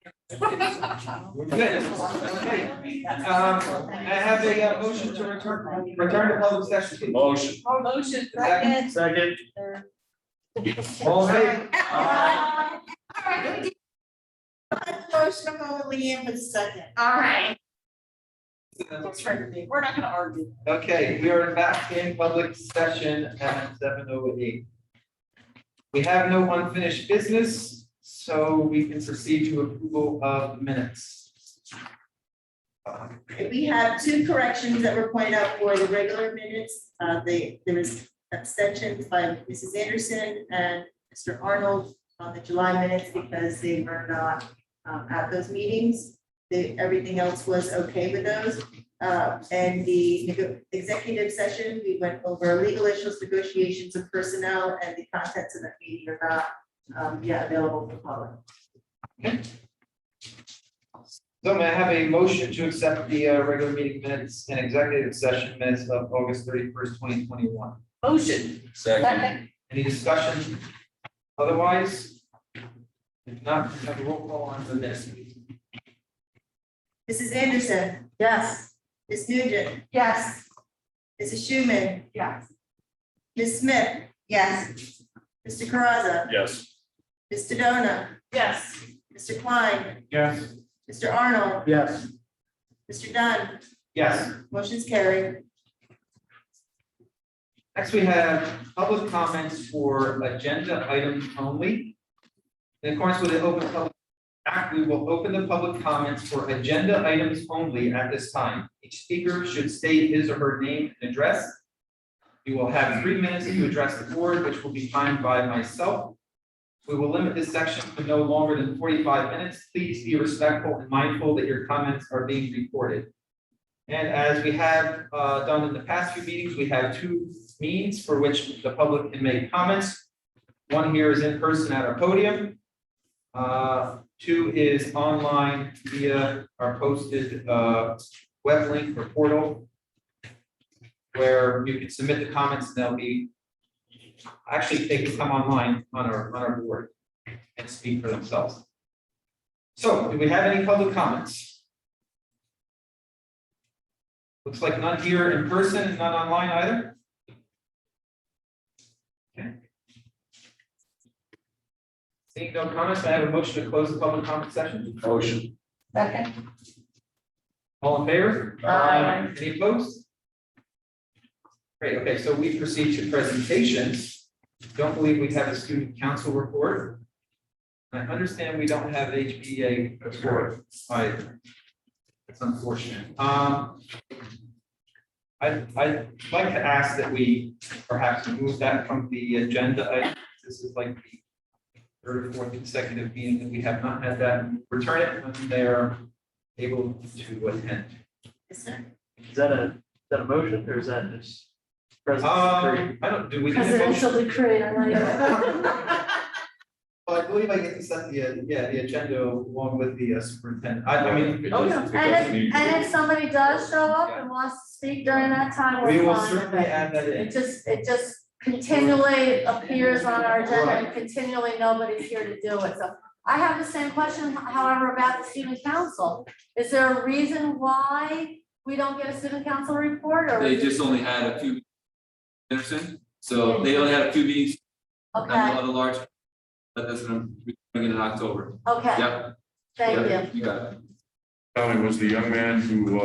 We're good. Okay. I have a motion to return to public session. Please. Motion. Motion. Second. All in favor? Motion, I'm only Leanne with second. All right. We're not gonna argue. Okay, we are back in public session at 7:08. We have no unfinished business, so we can proceed to approval of the minutes. We have two corrections that were pointed out for the regular minutes. There was abstentions by Mrs. Anderson and Mr. Arnold on the July minutes because they were not at those meetings. Everything else was okay with those. And the executive session, we went over legal issues, negotiations of personnel, and the contents of that meeting are not yet available for public. So may I have a motion to accept the regular meeting minutes and executive session minutes of August 31st, 2021? Motion. Second. Any discussion? Otherwise? If not, have a roll call on the minutes. Mrs. Anderson, Yes. Ms. Nugent, Yes. Mrs. Schuman, Yes. Ms. Smith, yes. Mr. Caraza, Yes. Ms. Sedona, Yes. Mr. Klein, Yes. Mr. Arnold, Yes. Mr. Dunn, Yes. motion's carried. Next, we have public comments for agenda items only. In accordance with the Open Public Act, we will open the public comments for agenda items only at this time. Each speaker should state his or her name and address. You will have 3 minutes to address the board, which will be timed by myself. We will limit this section to no longer than 45 minutes. Please be respectful and mindful that your comments are being recorded. And as we have done in the past few meetings, we have 2 means for which the public can make comments. One here is in person at our podium. 2 is online via our posted web link or portal, where you can submit the comments and they'll be, actually they can come online on our board and speak for themselves. So do we have any public comments? Looks like none here in person and none online either. Okay. Seeing no comments, I have a motion to close the public comment session. Motion. Second. All in favor? Aye. Any opposed? Great, okay, so we proceed to presentations. Don't believe we have a student council report. I understand we don't have HPA report either. It's unfortunate. I'd like to ask that we perhaps move that from the agenda item. This is like the 3rd or 4th consecutive meeting that we have not had that. Return it when they're able to attend. Yes, sir. Is that a motion or is that just? I don't, do we need a motion? Presidential decree, I like it. Well, I believe I get to set the agenda along with the superintendent. I mean. Oh, yeah. And if somebody does show up and wants to speak during that time, We we're will fine with certainly it. add that in. It just continually appears on our agenda and continually nobody's here to do it. So I have the same question, however, about the student council. Is there a reason why we don't get a student council report or? They just only had a few. Anderson, so they only had a few meetings. And Okay, the other large. But that's gonna be in October. okay, Yeah. thank Yeah, you. you got it. Tommy was the young man who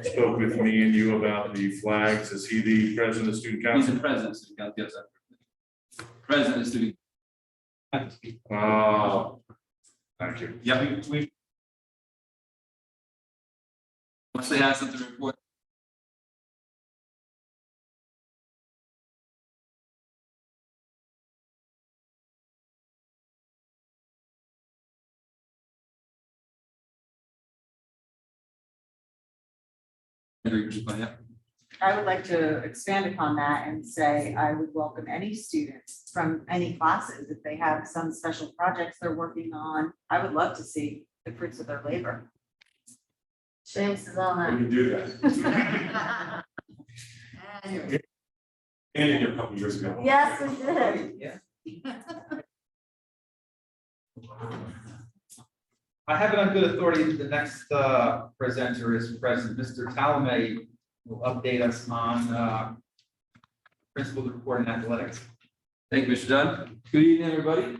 spoke with me and you about the flags. Is he the president of student He's council? the president, so you got yes. President is doing. Oh, thank you. Yeah, we. Once they have something to report. I would like to expand upon that and say I would welcome any students from any classes if they have some special projects they're working on. I would love to see the fruits of their labor. James is on We that. can do that. And a couple years ago. Yes, we did. Yeah. I have it on good authority that the next presenter is present. Mr. Talame will update us on principal report in athletics. Thank you, Mr. Dunn. Good evening, everybody.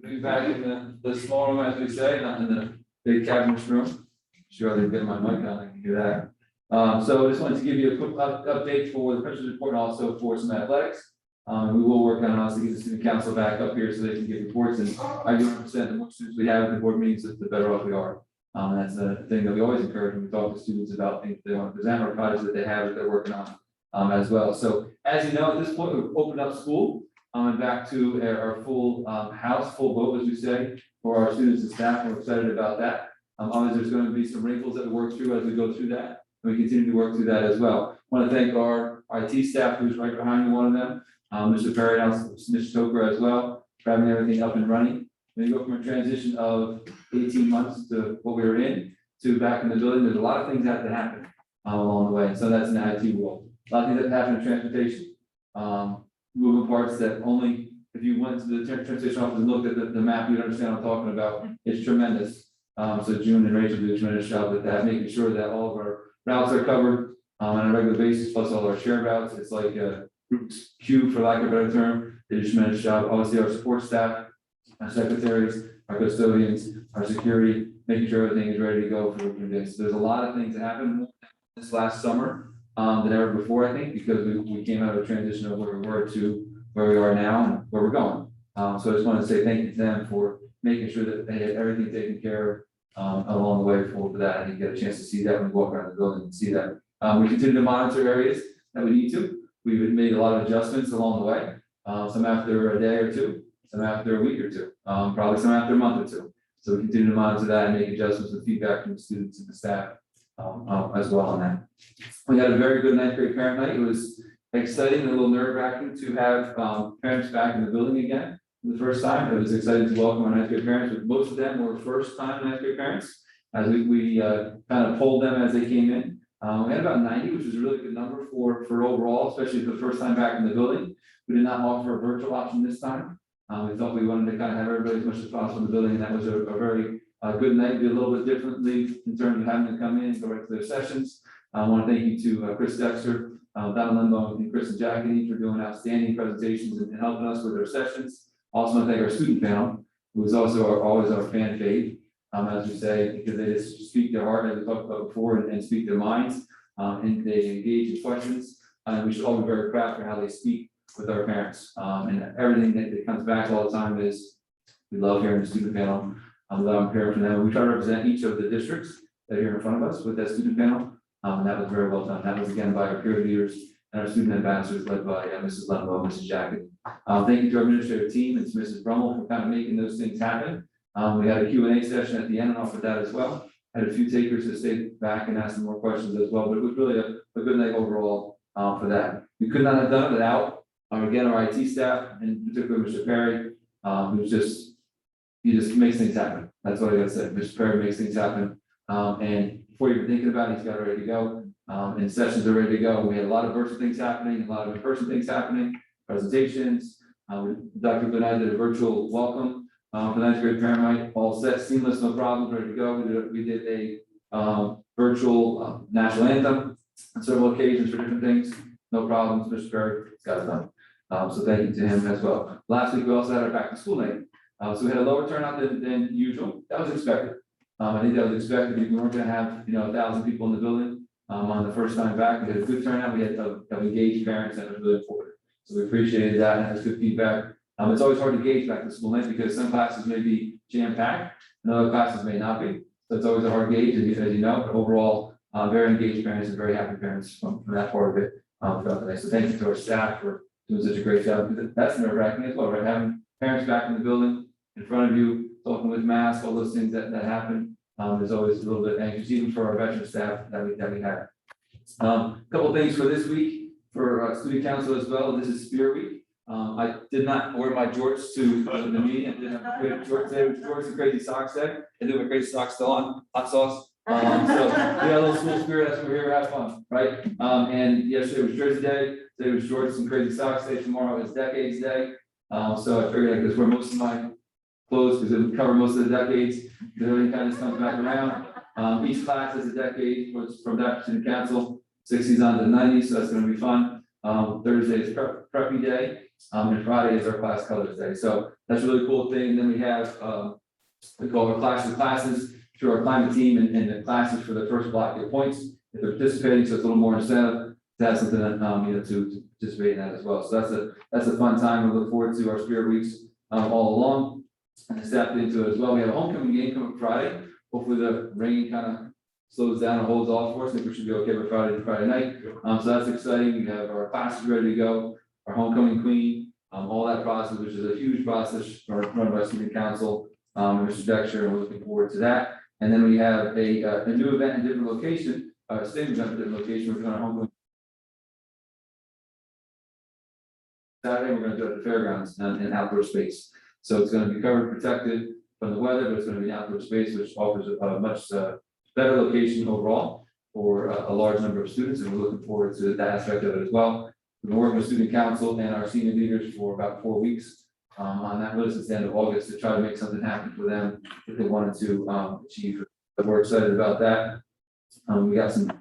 We'll be back in the small room, as we say, not in the big cabinet room. Sure, I didn't get my mic on, I can hear that. So I just wanted to give you a quick update for the principal's report and also for some athletics. We will work on us to get the student council back up here so they can give reports, and I do understand the more students we have at the board meetings, the better off we are. That's a thing that we always encourage when we talk to students about things they want to present or projects that they have that they're working on as well. So as you know, at this point, we've opened up school and back to our full house, full boat, as we say, for our students and staff. We're excited about that. Obviously, there's going to be some wrinkles that we work through as we go through that. And we continue to work through that as well. I want to thank our IT staff, who's right behind you, one of them, Mr. Perry, and Mr. Toker as well, for having everything up and running. When you go from a transition of 18 months to what we were in to back in the building, there's a lot of things that have to happen along the way. And so that's in the IT world. A lot of things that happen in transportation. Moving parts that only if you went to the transportation office and looked at the map, you'd understand what I'm talking about. It's tremendous. So June and Rachel do a tremendous job with that, making sure that all of our routes are covered on a regular basis, plus all our shared routes. It's like a Rubik's Cube, for lack of a better term. They do a tremendous job. Obviously, our support staff, our secretaries, our custodians, our security, making sure everything is ready to go for this. So there's a lot of things that happened this last summer than ever before, I think, because we came out of a transition of where we were to where we are now and where we're going. So I just want to say thank you to them for making sure that they had everything taken care of along the way for that. I didn't get a chance to see that when we walk around the building and see that. We continue to monitor areas that we need to. We've made a lot of adjustments along the way, some after a day or two, some after a week or two, probably some after a month or two. So we continue to monitor that and make adjustments with feedback from the students and the staff as well on that. We had a very good ninth grade parent night. It was exciting, a little nerve wracking to have parents back in the building again for the first time. It was exciting to welcome our ninth grade parents, but most of them were first time ninth grade parents as we kind of polled them as they came in. We had about 90, which was a really good number for overall, especially for the first time back in the building. We did not offer a virtual option this time. We thought we wanted to kind of have everybody as much as possible in the building, and that was a very good night. Did a little bit differently in terms of having them come in and go right to their sessions. I want to thank you to Chris Dexter, Don Limbo, and Chris and Jackie for doing outstanding presentations and helping us with our sessions. Also want to thank our student panel, who is also always our fan fave, as we say, because they just speak their heart, as we talked about before, and speak their minds, and they engage in questions. And we should all be very proud for how they speak with our parents. And everything that comes back all the time is, we love hearing the student panel. We love hearing from them. We try to represent each of the districts that are here in front of us with that student panel. And that was very well done. That was again by our peer leaders and our student ambassadors led by Mrs. Lembo, Mrs. Jacket. Thank you to our administrative team and to Mrs. Brummel for kind of making those things happen. We had a Q&A session at the end and offered that as well. Had a few takers that stayed back and asked some more questions as well, but it was really a good night overall for that. We could not have done it without, again, our IT staff, and particularly Mr. Perry, he just makes things happen. That's what I gotta say. Mr. Perry makes things happen. And before you're thinking about it, he's got it ready to go. And sessions are ready to go. We had a lot of virtual things happening, a lot of in-person things happening, presentations. Dr. Bernard did a virtual welcome for ninth grade parent night, all set, seamless, no problems, ready to go. We did a virtual national anthem on several occasions for different things. No problems, Mr. Perry got it done. So thank you to him as well. Last week, we also had our back to school night. So we had a lower turnout than usual. That was expected. I think that was expected. We weren't gonna have, 1,000 people in the building on the first time back. We had a good turnout. We had engaged parents, and it was really important. So we appreciated that, and that's good feedback. It's always hard to gauge back to school night because some classes may be jam-packed and other classes may not be. So it's always a hard gauge, as you know, but overall, very engaged parents and very happy parents from that part of it throughout the day. So thank you to our staff for doing such a great job. That's nerve-wracking as well, right? Having parents back in the building in front of you, talking with masks, all those things that happen. There's always a little bit anxious, even for our veteran staff that we have. Couple of things for this week for student council as well. This is Spear Week. I did not wear my jorts to the meeting. I didn't have jorts today, which jorts and crazy socks day. I do my crazy socks still on, hot sauce. So we got a little school spirit. That's what we're here to have fun, right? And yesterday was Jersey Day. Today was jorts and crazy socks day. Tomorrow is Decades Day. So I figured I could wear most of my close because it would cover most of the decades. It really kind of comes back around. Each class has a decade, which from that student council, 60s on to 90s, so that's gonna be fun. Thursday is preppy day, and Friday is our class colors day, so that's a really cool thing. And then we have, we call our classes through our climate team and the classes for the first block get points if they're participating, so it's a little more incentive to have something that, to participate in that as well. So that's a fun time. We look forward to our spirit weeks, all along. And the staff into it as well. We have a homecoming game coming Friday. Hopefully the rain kind of slows down and holds off for us. I think we should be okay by Friday night. So that's exciting. We have our classes ready to go, our homecoming queen, all that process, which is a huge process run by student council, and Mr. Dexter, and we're looking forward to that. And then we have a new event in a different location, same event in a different location. We're doing our homecoming Saturday. We're going to do it at the fairgrounds in outdoor space. So it's going to be covered, protected from the weather, but it's going to be outdoor space, which offers a much better location overall for a large number of students, and we're looking forward to that aspect of it as well. We've been working with student council and our senior leaders for about 4 weeks on that list at the end of August to try to make something happen for them if they wanted to achieve. But we're excited about that. We got some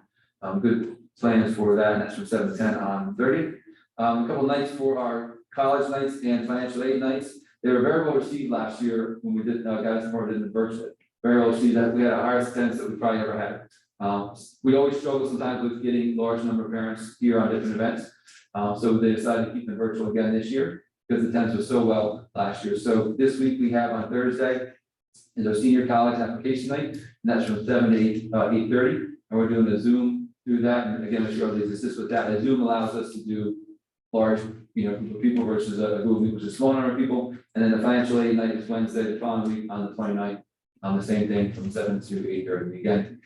good plans for that, and that's from 7 to 10 on 30th. A couple nights for our college nights and financial aid nights. They were very well received last year when we did, guys and more did in virtually. Very well received, that we had a higher attendance that we probably ever had. We always struggle sometimes with getting large number of parents here on different events. So they decided to keep them virtual again this year because the attendance was so well last year. So this week we have on Thursday is our senior college application night, and that's from 7 to 8:30. And we're doing a Zoom through that. And again, I'm sure these assist with that. And Zoom allows us to do large, group of people versus a group which is a small number of people. And then the financial aid night is Wednesday, the following week on the 29th. The same thing from 7 to 8:30. Again,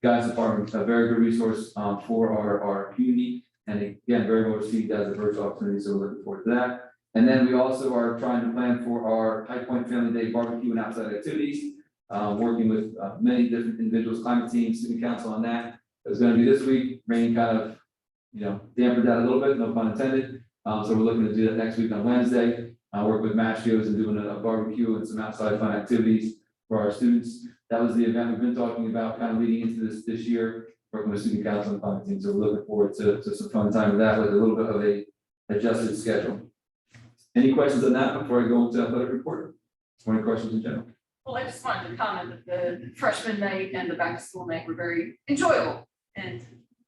guidance department, a very good resource for our community. And again, very well received as a virtual opportunity, so we're looking forward to that. And then we also are trying to plan for our High Point Family Day barbecue and outside activities, working with many different individuals, climate team, student council on that. It's going to be this week. Rain kind of, dampened that a little bit, no pun intended. So we're looking to do that next week on Wednesday. Work with Mashios and doing a barbecue and some outside fun activities for our students. That was the event we've been talking about kind of leading into this year, working with student council and climate team. So we're looking forward to some fun time with that with a little bit of a adjusted schedule. Any questions on that before I go into athletic report? Or any questions in general? Well, I just wanted to comment that the freshman night and the back to school night were very enjoyable. And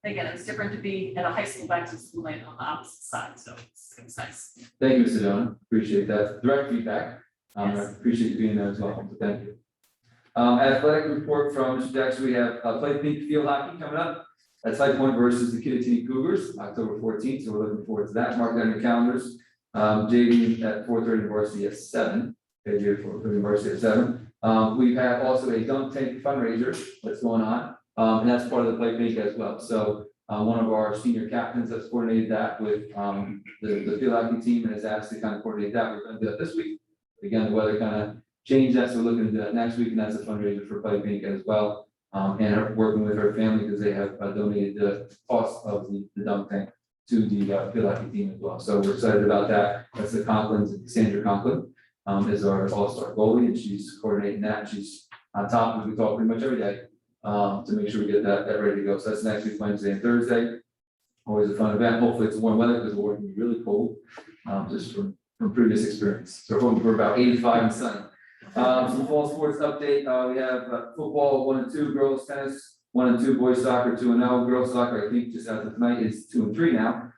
again, it was different to be at a high school back to school night on the opposite side, so it's nice. Thank you, Mr. Dillon. Appreciate that. Direct feedback. I Yes. appreciate you being there as well. So thank you. Athletic report from Mr. Dexter. We have play pink field hockey coming up. That's High Point versus the Kittatinny Cougars, October 14th. So we're looking forward to that. Mark down your calendars. JV at 4:30, varsity at 7. JV at 4:30, varsity at 7. We have also a dunk tank fundraiser that's going on. And that's part of the play pink as well. So one of our senior captains has coordinated that with the field hockey team and has asked to kind of coordinate that. We're going to do that this week. Again, the weather kind of changed that, so we're looking to do that next week, and that's a fundraiser for play pink as well. And are working with her family because they have donated the cost of the dunk tank to the field hockey team as well. So we're excited about that. That's the Conklin's, Sandra Conklin is our all-star goalie, and she's coordinating that. She's on top of it. We talk pretty much every day to make sure we get that ready to go. So that's next week, Wednesday and Thursday. Always a fun event. Hopefully it's warm weather because we're working really cold, just from previous experience. So we're hoping for about 85 and sunny. Some fall sports update. We have football 1 and 2, girls tennis 1 and 2, boys soccer 2 and 0, girls soccer I think just as of tonight is 2 and 3 now.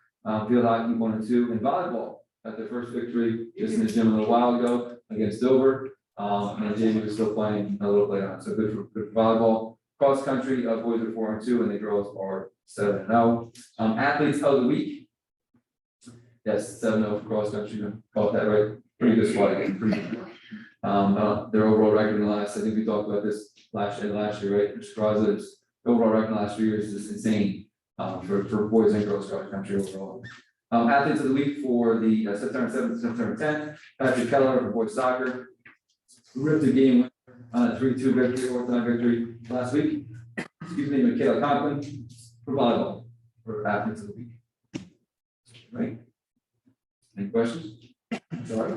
Field hockey 1 and 2, and volleyball got their first victory just in the gym a little while ago against Dover. And Jamie was still playing a little later on, so good for volleyball. Cross country, boys are 4 and 2, and the girls are 7 and 0. Athletes of the week. Yes, 7-0 for cross country. Caught that right. Pretty good squad again. Pretty good. Their overall record in the last, I think we talked about this last year, right? Mr. Crosby's overall record in the last 3 years is just insane for boys and girls cross country overall. Athletes of the week for the September 7th, September 10th. Patrick Keller for boys soccer. Ripped the game on a 3-2 victory, overtime victory last week. Excuse me, Michaela Conklin for volleyball for athletes of the week. Right? Any questions? Sorry.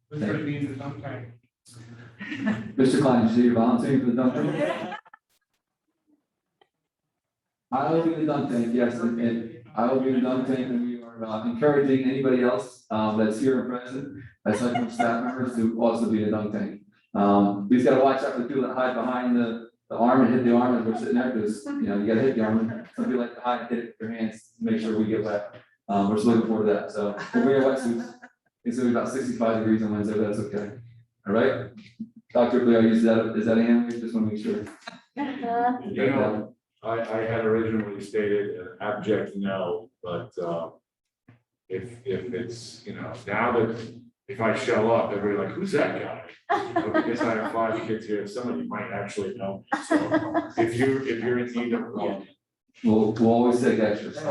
What's it mean to dunk tank? Mr. Klein, you say you're volunteering for the dunk tank? I will be the dunk tank, yes, and I will be the dunk tank, and we are encouraging anybody else that's here and present, aside from staff members, to also be the dunk tank. We just gotta watch out for the people that hide behind the arm and hit the arm as we're sitting there, because, you know, you gotta hit the arm. Some people like to hide and hit it with their hands to make sure we get wet. We're just looking forward to that, so we'll wear wetsuits. It's gonna be about 65 degrees on Wednesday, but that's okay. All right? Dr. Cleo, is that a hand? Just wanna make sure. You know, I had originally stated an abject no, but, if it's, you know, now that if I show up, everybody like, who's that guy? But because I have 5 kids here, some of you might actually know. So if you're in need of, We'll always take extras. I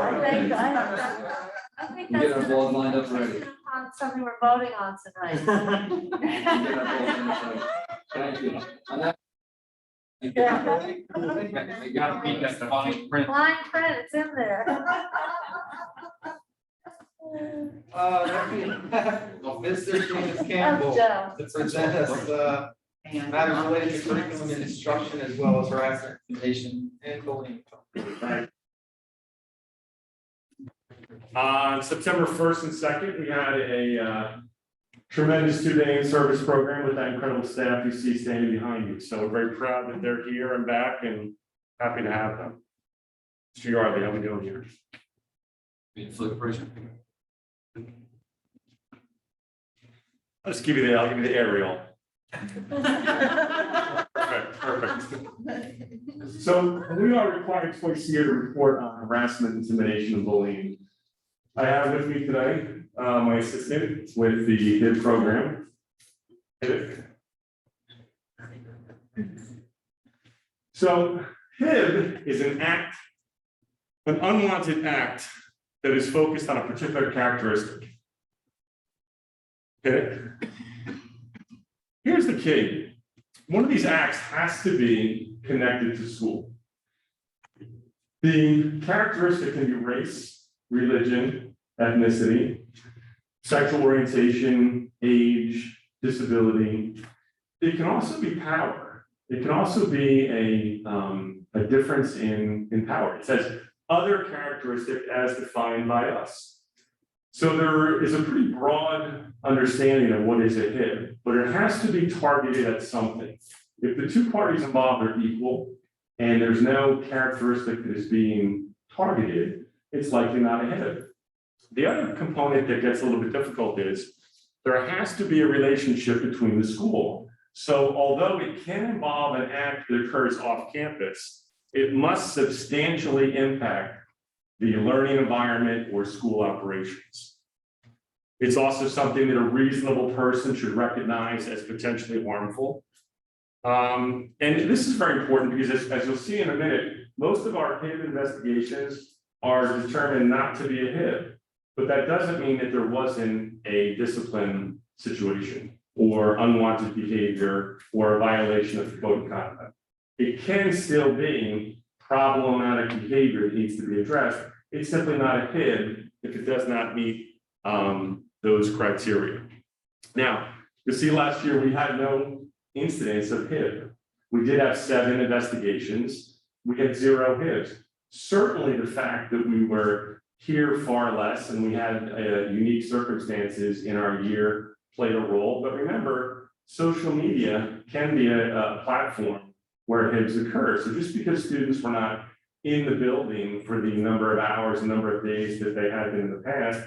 think We'll get our that's balls lined up ready. something we're voting on tonight. We'll get our balls lined up ready. Thank you. On that- You gotta read that fine print. Fine print, it's in there. Mr. James That's Campbell Joe. to present us, matters related to curriculum and instruction as well as harassment, intimidation, and bullying. On September 1st and 2nd, we had a tremendous 2-day in-service program with that incredible staff you see standing behind you. So we're very proud that they're here and back and happy to have them. Mr. Yardley, how we doing here? I'll give you the aerial. Perfect. So we are required twice a year to report on harassment, intimidation, and bullying. I have with me today my assistant with the HIB program. So HIB is an unwanted act that is focused on a particular characteristic. Okay. Here's the key. One of these acts has to be connected to school. The characteristic can be race, religion, ethnicity, sexual orientation, age, disability. It can also be power. It can also be a difference in power. It says other characteristic as defined by us. So there is a pretty broad understanding of what is a HIB, but it has to be targeted at something. If the two parties involved are equal and there's no characteristic that is being targeted, it's likely not a HIB. The other component that gets a little bit difficult is there has to be a relationship between the school. So although it can involve an act that occurs off campus, it must substantially impact the learning environment or school operations. It's also something that a reasonable person should recognize as potentially harmful. And this is very important because as you'll see in a minute, most of our HIB investigations are determined not to be a HIB, but that doesn't mean that there wasn't a discipline situation or unwanted behavior or a violation of code of conduct. It can still be problematic behavior that needs to be addressed. It's simply not a HIB if it does not meet those criteria. Now, you see last year we had no incidents of HIB. We did have 7 investigations. We had 0 HIBs. Certainly the fact that we were here far less and we had unique circumstances in our year played a role. But remember, social media can be a platform where HIBs occur. So just because students were not in the building for the number of hours, and number of days that they had been in the past,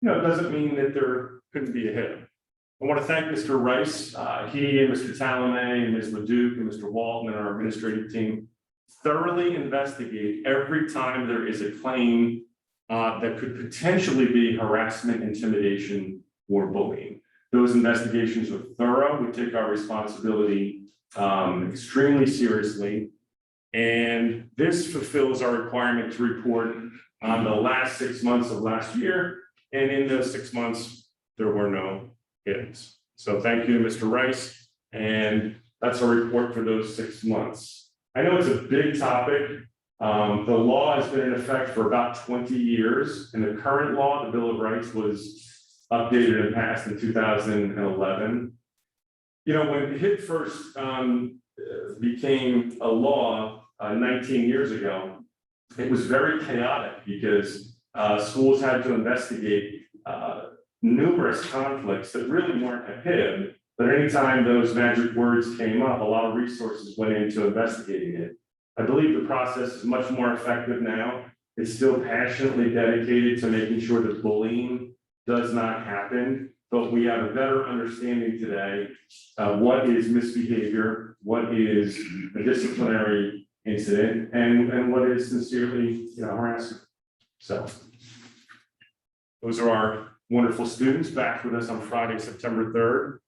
it doesn't mean that there couldn't be a HIB. I want to thank Mr. Rice, he and Mr. Talamay and Ms. LeDuc and Mr. Walton and our administrative team thoroughly investigate every time there is a claim that could potentially be harassment, intimidation, or bullying. Those investigations are thorough. We take our responsibility extremely seriously. And this fulfills our requirement to report on the last 6 months of last year. And in those 6 months, there were no HIBs. So thank you to Mr. Rice. And that's our report for those 6 months. I know it's a big topic. The law has been in effect for about 20 years. And the current law, the Bill of Rights, was updated and passed in 2011. You know, when HIT first became a law 19 years ago, it was very chaotic because schools had to investigate numerous conflicts that really weren't a HIB, but anytime those magic words came up, a lot of resources went into investigating it. I believe the process is much more effective now. It's still passionately dedicated to making sure that bullying does not happen, but we have a better understanding today of what is misbehavior, what is a disciplinary incident, and what is sincerely, harassment. So those are our wonderful students back with us on Friday, September 3rd.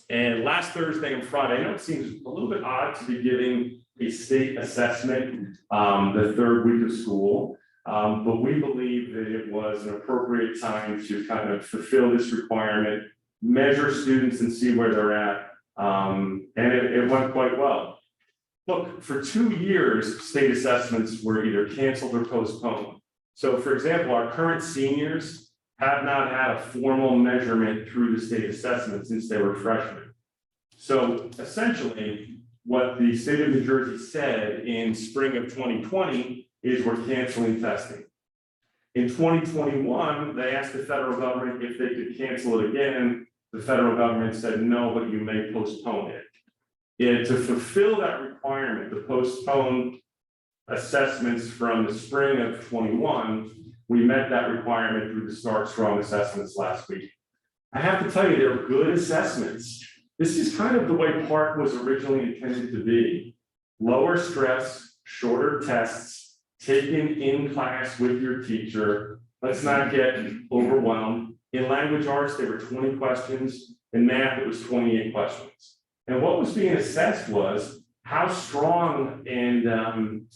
And last Thursday and Friday, I know it seems a little bit odd to be giving a state assessment the third week of school, but we believe that it was an appropriate time to kind of fulfill this requirement, measure students and see where they're at, and it went quite well. Look, for 2 years, state assessments were either canceled or postponed. So for example, our current seniors have not had a formal measurement through the state assessment since they were freshmen. So essentially, what the state of New Jersey said in spring of 2020 is we're canceling testing. In 2021, they asked the federal government if they could cancel it again. The federal government said no, but you may postpone it. And to fulfill that requirement, to postpone assessments from the spring of 21, we met that requirement through the Start Strong assessments last week. I have to tell you, they're good assessments. This is kind of the way PARCC was originally intended to be. Lower stress, shorter tests, taken in class with your teacher. Let's not get overwhelmed. In language arts, there were 20 questions. In math, it was 28 questions. And what was being assessed was how strong and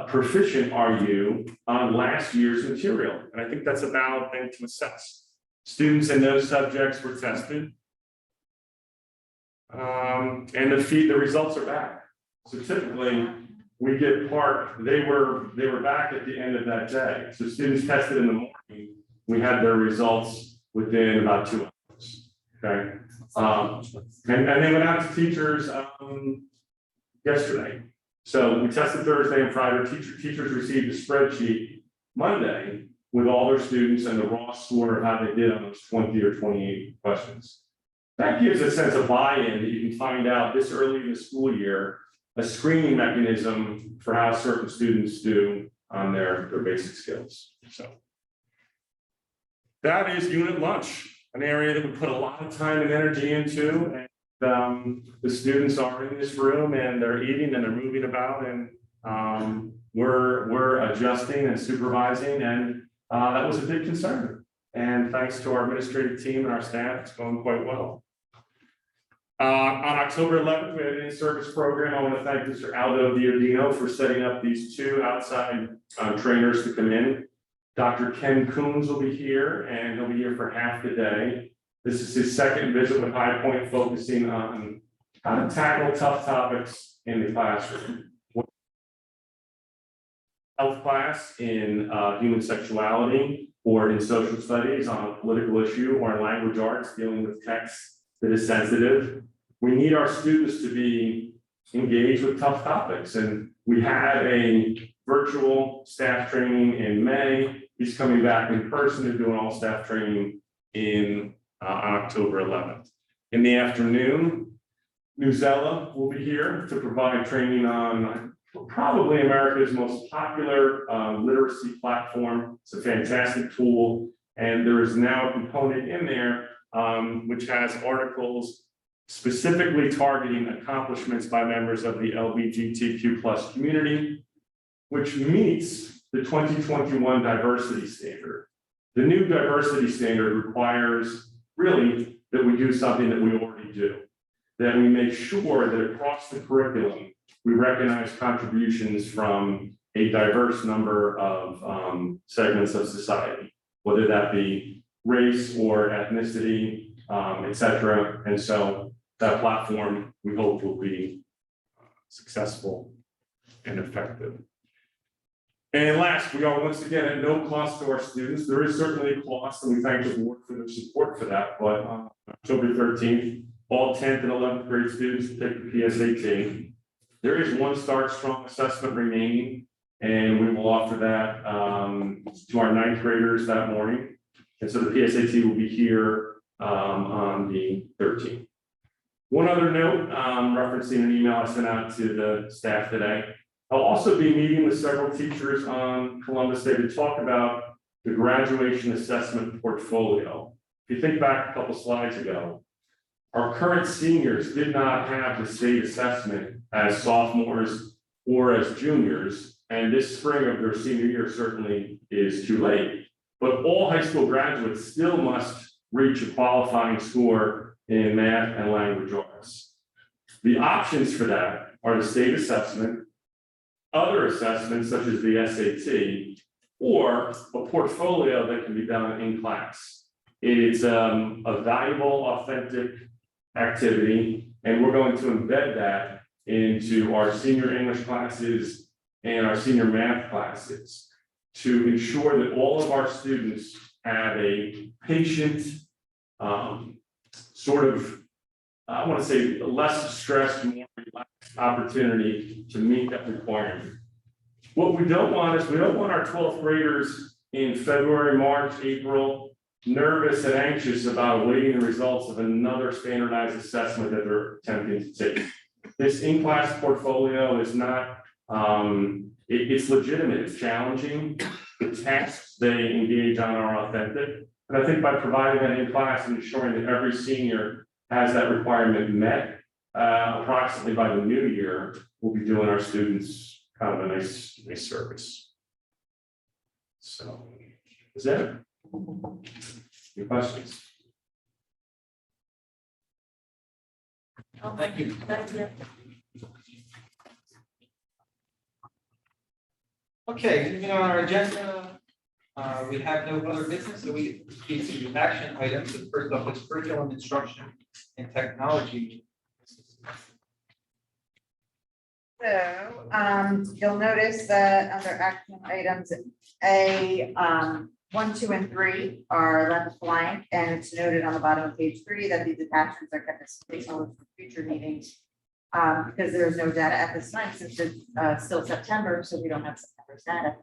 proficient are you on last year's material? And I think that's a valid thing to assess. Students in those subjects were tested. And the results are back. So typically, we get PARCC, they were back at the end of that day. So students tested in the morning, we had their results within about 2 hours. Okay. And they went out to teachers yesterday. So we tested Thursday and Friday. Teachers received a spreadsheet Monday with all their students and the raw score of how they did on those 20 or 28 questions. That gives a sense of buy-in that you can find out this early in the school year, a screening mechanism for how certain students do on their basic skills. So that is unit lunch, an area that we put a lot of time and energy into. And the students are in this room and they're eating and they're moving about, and we're adjusting and supervising, and that was a big concern. And thanks to our administrative team and our staff, it's going quite well. On October 11th, we had an in-service program. I want to thank Mr. Aldo Diodino for setting up these 2 outside trainers to come in. Dr. Ken Coons will be here, and he'll be here for half the day. This is his second visit with High Point, focusing on how to tackle tough topics in the classroom. Health class in human sexuality, or in social studies on a political issue, or in language arts dealing with text that is sensitive. We need our students to be engaged with tough topics, and we had a virtual staff training in May. He's coming back in person to do an all staff training on October 11th. In the afternoon, Newsella will be here to provide training on probably America's most popular literacy platform. It's a fantastic tool, and there is now a component in there which has articles specifically targeting accomplishments by members of the LGBTQ+ community, which meets the 2021 diversity standard. The new diversity standard requires really that we do something that we already do, that we make sure that across the curriculum, we recognize contributions from a diverse number of segments of society, whether that be race or ethnicity, et cetera. And so that platform, we hope, will be successful and effective. And last, we are once again at no cost to our students. There is certainly a cost, and we thank the board for their support for that. But on October 13th, all 10th and 11th grade students to take the PSAT. There is one Start Strong assessment remaining, and we will offer that to our 9th graders that morning. And so the PSAT will be here on the 13th. One other note, referencing an email I sent out to the staff today. I'll also be meeting with several teachers on Columbus Day to talk about the graduation assessment portfolio. If you think back a couple slides ago, our current seniors did not have the state assessment as sophomores or as juniors, and this spring of their senior year certainly is too late. But all high school graduates still must reach a qualifying score in math and language arts. The options for that are the state assessment, other assessments such as the SAT, or a portfolio that can be done in class. It's a valuable, authentic activity, and we're going to embed that into our senior English classes and our senior math classes to ensure that all of our students have a patient, sort of, I want to say, less stressed, more relaxed opportunity to meet that requirement. What we don't want is we don't want our 12th graders in February, March, April, nervous and anxious about awaiting the results of another standardized assessment that they're attempting to take. This in-class portfolio is not, it's legitimate, it's challenging. The tasks they engage on are authentic. And I think by providing that in class and ensuring that every senior has that requirement met, approximately by the new year, we'll be doing our students kind of a nice service. So, is that it? Any questions? Thank you. Thank you. Okay, moving on our agenda, we have no other business, so we need to do action items. The first up is curriculum instruction and technology. So, you'll notice that under action items, A, 1, 2, and 3 are left blank, and it's noted on the bottom of page 3 that these attachments are kept as placeholders for future meetings. Because there is no data at this time, since it's still September, so we don't have September's data.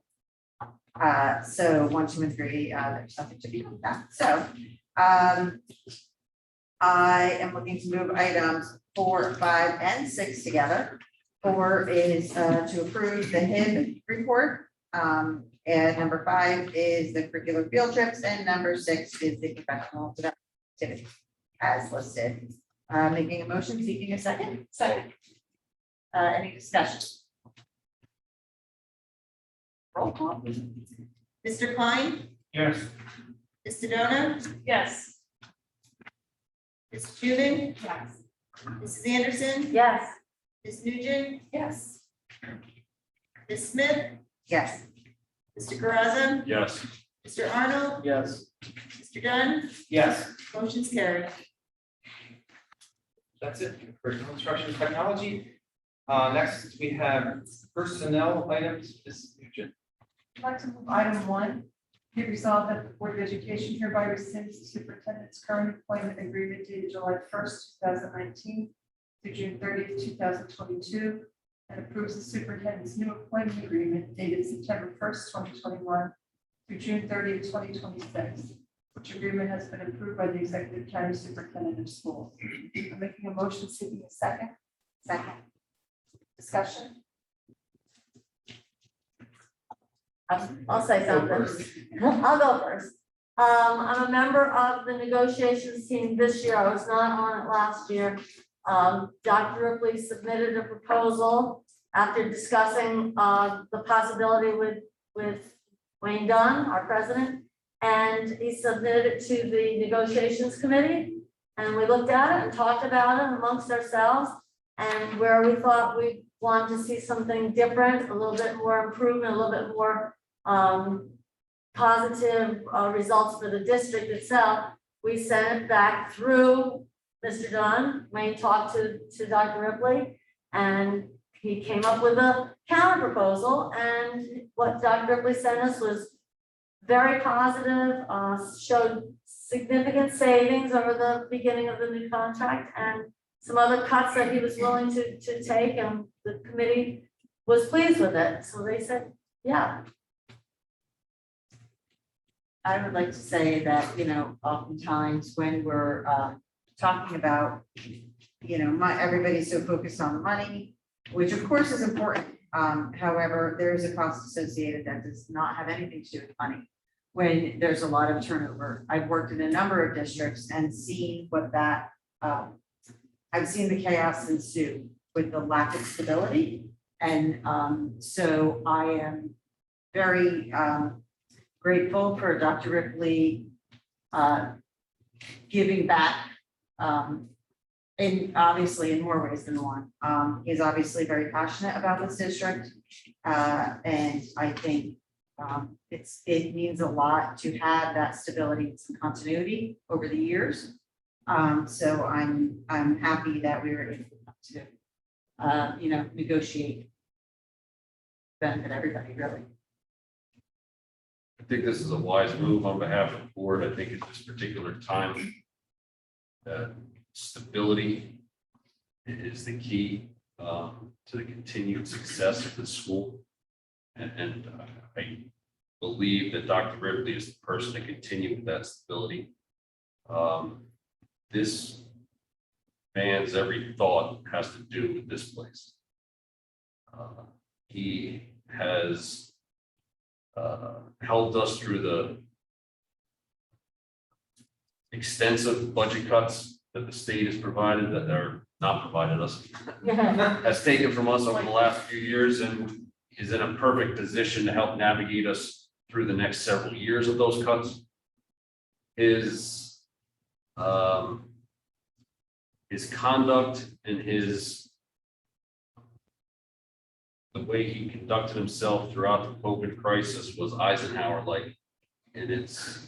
So 1, 2, and 3, there's something to be done with that. So, I am looking to move items 4, 5, and 6 together. 4 is to approve the HIB report. And number 5 is the curricular field trips, and number 6 is the professional development activity as listed. Making a motion, seeking a second. Second. Any discussion? Roll call. Mr. Klein, Yes. Ms. Sedona, Yes. Ms. Shuben, Yes. Mrs. Anderson, Yes. Ms. Nugent, Yes. Ms. Smith, Yes. Mr. Caraza, Yes. Mr. Arnold, Yes. Mr. Dunn, Yes. motion's carried. That's it, curriculum instruction and technology. Next, we have personnel items, Ms. Nugent. I'd like to move item 1. Be resolved that the Board of Education hereby rescinds the superintendent's current employment agreement dated July 1st, 2019 to June 30th, 2022, and approves the superintendent's new employment agreement dated September 1st, 2021 through June 30th, 2026, which agreement has been approved by the Executive County Superintendent of Schools. I'm making a motion seeking a second. Second. Discussion. I'll say something. I'll go first. I'm a member of the negotiations team this year. I was not on it last year. Dr. Ripley submitted a proposal after discussing the possibility with Wayne Dunn, our president, and he submitted it to the negotiations committee. And we looked at it and talked about it amongst ourselves, and where we thought we wanted to see something different, a little bit more improvement, a little bit more positive results for the district itself. We sent it back through Mr. Dunn. Wayne talked to Dr. Ripley, and he came up with a counter proposal. And what Dr. Ripley sent us was very positive, showed significant savings over the beginning of the new contract and some other cuts that he was willing to take, and the committee was pleased with it. So they said, yeah. I would like to say that, oftentimes when we're talking about, everybody's so focused on money, which of course is important. However, there is a cost associated that does not have anything to do with money. When there's a lot of turnover, I've worked in a number of districts and seen what that, I've seen the chaos ensue with the lack of stability. And so I am very grateful for Dr. Ripley giving back, obviously in more ways than one. He's obviously very passionate about this district. And I think it means a lot to have that stability and some continuity over the years. So I'm happy that we were able to, negotiate, benefit everybody, really. I think this is a wise move on behalf of the board. I think at this particular time, stability is the key to the continued success of the school. And I believe that Dr. Ripley is the person to continue with that stability. This man's every thought has to do with this place. He has helped us through the extensive budget cuts that the state has provided, that are not provided us, has taken from us over the last few years, and is in a perfect position to help navigate us through the next several years of those cuts. His conduct and the way he conducted himself throughout the COVID crisis was Eisenhower-like, and its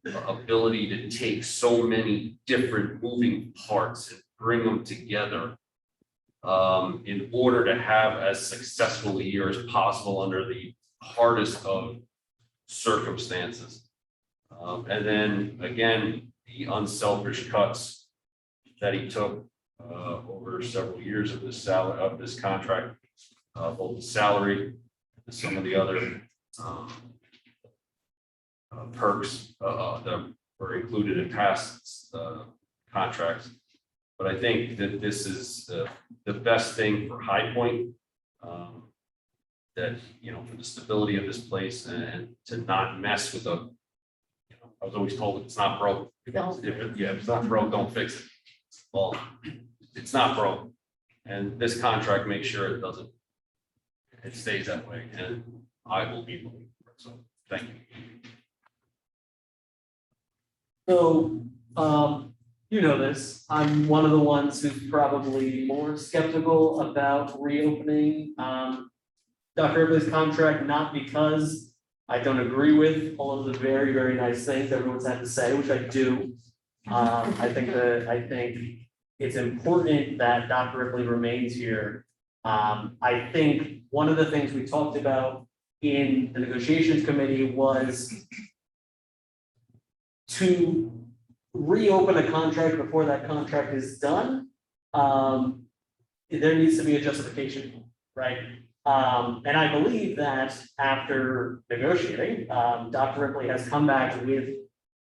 ability to take so many different moving parts and bring them together in order to have as successful a year as possible under the hardest of circumstances. And then again, the unselfish cuts that he took over several years of this contract, both the salary and some of the other perks that were included in past contracts. But I think that this is the best thing for High Point, that, for the stability of this place, and to not mess with I was always told if it's not broke. If it's not broke, don't fix it. Well, it's not broke. And this contract makes sure it stays that way, and I will be looking for it. So thank you. So, this, I'm one of the ones who's probably more skeptical about reopening Dr. Ripley's contract, not because I don't agree with all of the very, very nice things everyone's had to say, which I do. I think it's important that Dr. Ripley remains here. I think one of the things we talked about in the negotiations committee was to reopen a contract before that contract is done. There needs to be a justification, right? And I believe that after negotiating, Dr. Ripley has come back with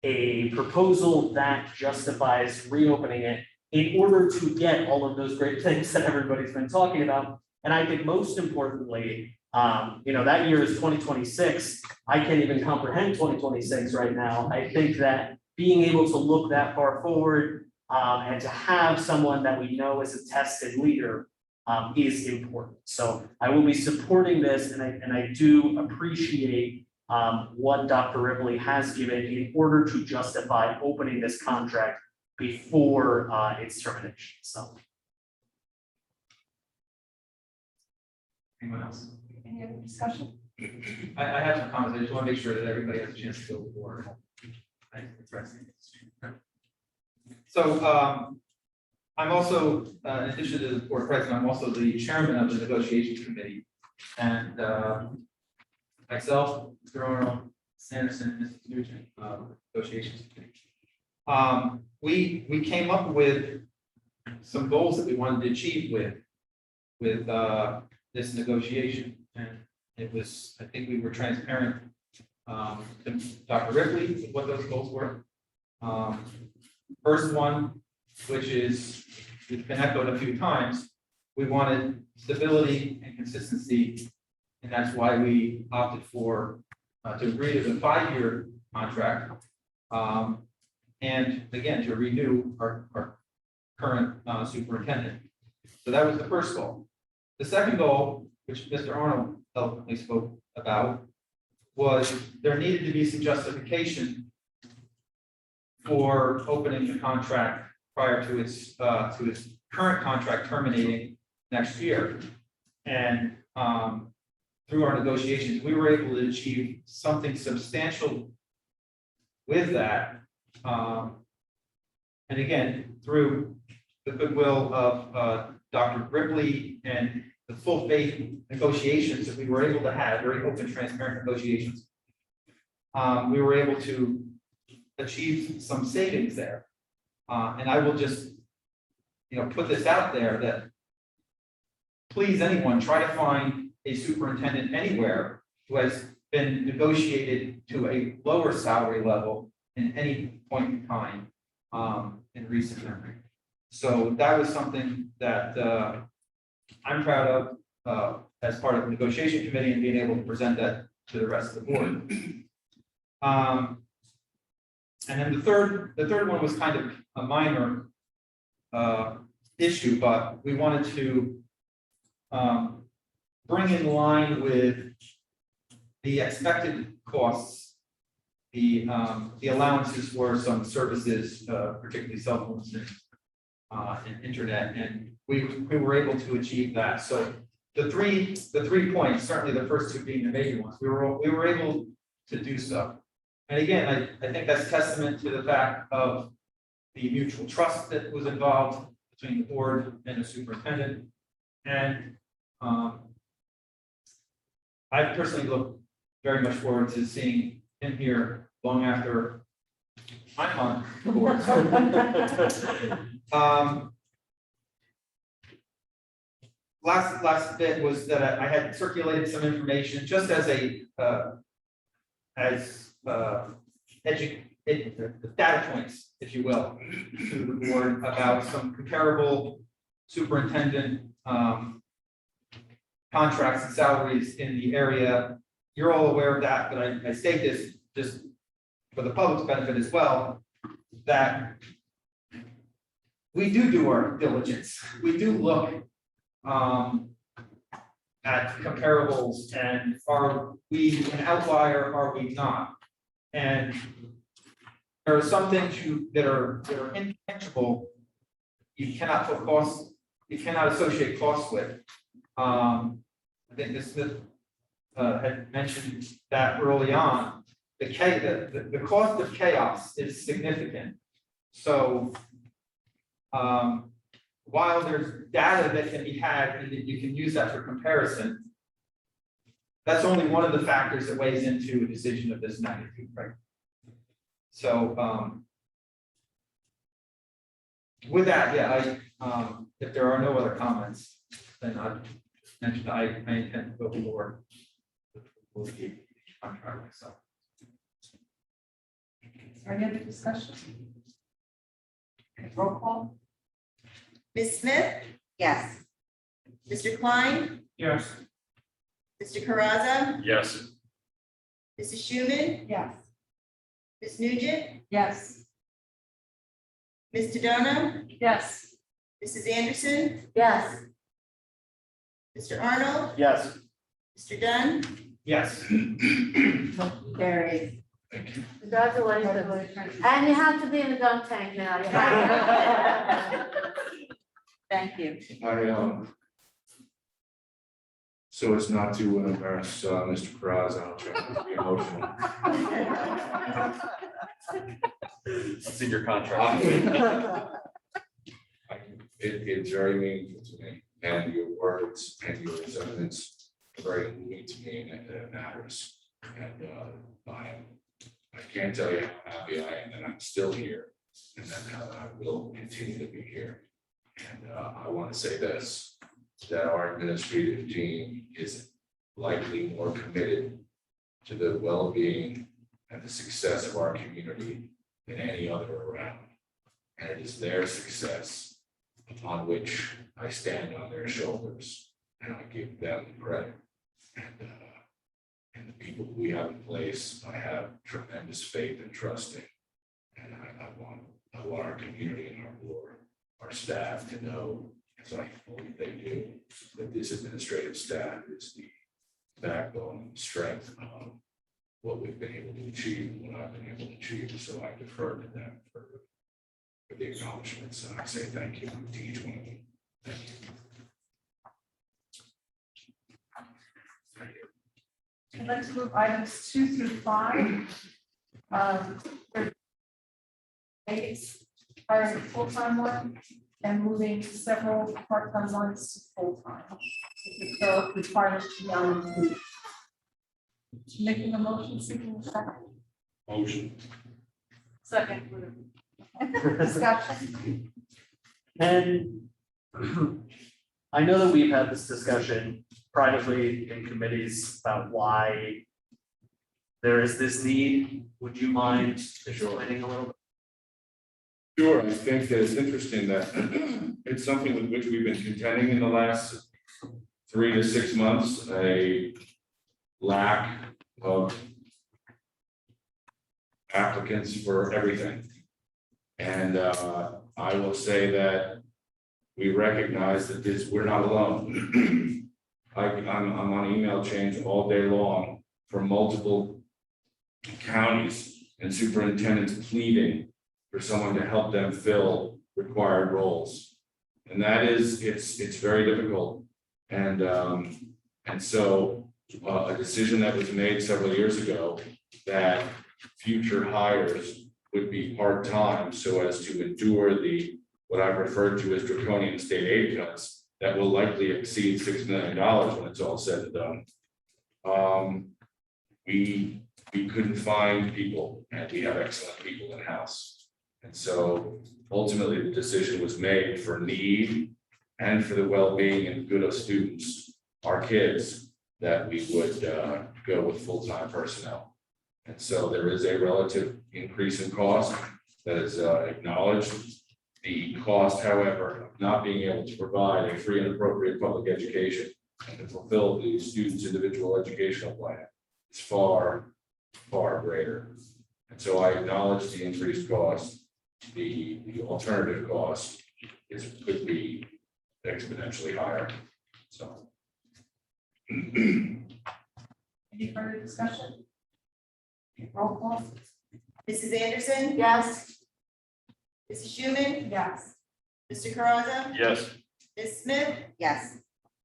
a proposal that justifies reopening it in order to get all of those great things that everybody's been talking about. And I think most importantly, that year is 2026. I can't even comprehend 2026 right now. I think that being able to look that far forward and to have someone that we know is a tested leader is important. So I will be supporting this, and I do appreciate what Dr. Ripley has given in order to justify opening this contract before its termination. So. Anyone else? Any other discussion? I have some comments. I just want to make sure that everybody has a chance to go before. So I'm also, in addition to the board president, I'm also the chairman of the negotiations committee. And myself, Mr. Arnold, Sanderson, and Mrs. Nugent, negotiations committee. We came up with some goals that we wanted to achieve with this negotiation. And it was, I think we were transparent to Dr. Ripley with what those goals were. First one, which is, it's been echoed a few times, we wanted stability and consistency. And that's why we opted for, to agree to the 5-year contract. And again, to renew our current superintendent. So that was the first goal. The second goal, which Mr. Arnold eloquently spoke about, was there needed to be some justification for opening the contract prior to its current contract terminating next year. And through our negotiations, we were able to achieve something substantial with that. And again, through the goodwill of Dr. Ripley and the full faith negotiations that we were able to have, very open, transparent negotiations, we were able to achieve some savings there. And I will just, put this out there that please, anyone, try to find a superintendent anywhere who has been negotiated to a lower salary level in any point in time in recent memory. So that was something that I'm proud of as part of the negotiation committee and being able to present that to the rest of the board. And then the third one was kind of a minor issue, but we wanted to bring in line with the expected costs, the allowances for some services, particularly cell phones and internet, and we were able to achieve that. So the three points, certainly the first two being the major ones, we were able to do so. And again, I think that's testament to the fact of the mutual trust that was involved between the board and the superintendent. And I personally look very much forward to seeing him here long after I'm on the board. Last bit was that I had circulated some information just as data points, if you will, to the board about some comparable superintendent contracts and salaries in the area. You're all aware of that, but I state this just for the public's benefit as well, that we do our diligence. We do look at comparables, and are we an outlier, are we not? And there are some things that are intangible. You cannot put costs, you cannot associate costs with. I think Ms. Smith had mentioned that early on. The cost of chaos is significant. So while there's data that can be had and that you can use that for comparison, that's only one of the factors that weighs into a decision of this magnitude, right? So with that, yeah, if there are no other comments, then I mentioned I intend to go forward with the contract myself. Is there any other discussion? Okay, roll call? Ms. Smith, Yes. Mr. Klein, Yes. Mr. Caraza, Yes. Mrs. Schuman, Yes. Ms. Nugent, Yes. Ms. Tadano, Yes. Mrs. Anderson, Yes. Mr. Arnold, Yes. Mr. Dunn, Yes. Carries. Congratulations. And you have to be in the dunk tank now. You have to. Thank you. So as not to embarrass Mr. Peraza, I'll try not to be emotional. It's in your contract. It's very meaningful to me, and your words and your sentiments are very moving to me, and it matters. And I can't tell you how happy I am that I'm still here and that I will continue to be here. And I want to say this, that our administrative team is likely more committed to the well-being and the success of our community than any other around. And it is their success upon which I stand on their shoulders, and I give them credit. And the people we have in place, I have tremendous faith and trust in. And I want our community and our board, our staff to know, as I believe they do, that this administrative staff is the backbone and strength of what we've been able to achieve, and what I've been able to achieve. So I defer to them for the acknowledgements, and I say thank you to each one of them. Thank you. I'd like to move items 2 through 5. Aides, hiring a full-time one and moving several part-time ones to full-time. If the requirements beyond the. Making a motion, seeking a second. Motion. Second. Discussion. And I know that we've had this discussion privately in committees about why there is this need. Would you mind explaining a little bit? Sure, I think that it's interesting that it's something with which we've been contending in the last 3 to 6 months, a lack of applicants for everything. And I will say that we recognize that we're not alone. I'm on email chains all day long from multiple counties and superintendents pleading for someone to help them fill required roles. And that is, it's very difficult. And so a decision that was made several years ago that future hires would be part-time so as to endure what I've referred to as draconian state aid cuts that will likely exceed $6 million when it's all said and done. We couldn't find people, and we have excellent people in-house. And so ultimately the decision was made for need and for the well-being and good of students, our kids, that we would go with full-time personnel. And so there is a relative increase in cost that is acknowledged. The cost, however, of not being able to provide a free and appropriate public education and to fulfill the student's individual educational plan is far, far greater. And so I acknowledge the increased cost. The alternative cost could be exponentially higher. So. Any further discussion? Roll call. Mrs. Anderson? Yes. Mrs. Schuman? Yes. Mr. Caraza? Yes. Ms. Smith? Yes.